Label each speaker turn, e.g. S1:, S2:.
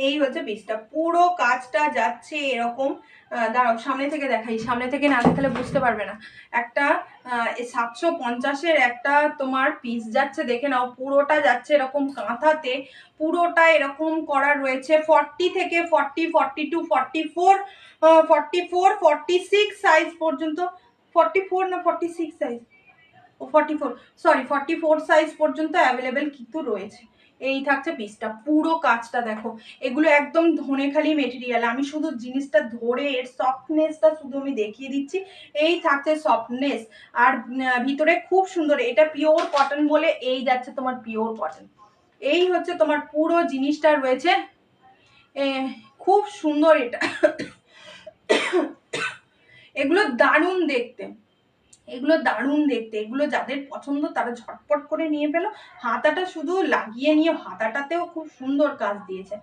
S1: এই হচ্ছে পিসটা, পুরো কাজটা যাচ্ছে এরকম। দাঁড়াও সামনে থেকে দেখাই, সামনে থেকে না দেখালে বুঝতে পারবে না। একটা 750-এর একটা তোমার পিস যাচ্ছে, দেখে নাও পুরোটা যাচ্ছে এরকম কাঁথাতে, পুরোটা এরকম করা রয়েছে। 40 থেকে 40, 42, 44, 44, 46 সাইজ পর্যন্ত। 44 না 46 সাইজ, ও 44, সরি 44 সাইজ পর্যন্ত অ্যাভেলেবেল কিন্তু রয়েছে। এই থাকছে পিসটা, পুরো কাজটা দেখো। এগুলো একদম ধনেখালি মেটেরিয়াল, আমি শুধু জিনিসটা ধরে এর সফটনেসটা শুধু আমি দেখিয়ে দিচ্ছি। এই থাকছে সফটনেস, আর ভিতরে খুব সুন্দর, এটা পিওর কটন বলে এই যাচ্ছে তোমার পিওর কটন। এই হচ্ছে তোমার পুরো জিনিসটা রয়েছে, খুব সুন্দর এটা। এগুলো দারুণ দেখতে, এগুলো দারুণ দেখতে, এগুলো যাদের পছন্দ তারা ঝটপট করে নিয়ে পেলো। হাতাটা শুধু লাগিয়ে নিয়ে, হাতাটাতেও খুব সুন্দর কাজ দিয়েছে।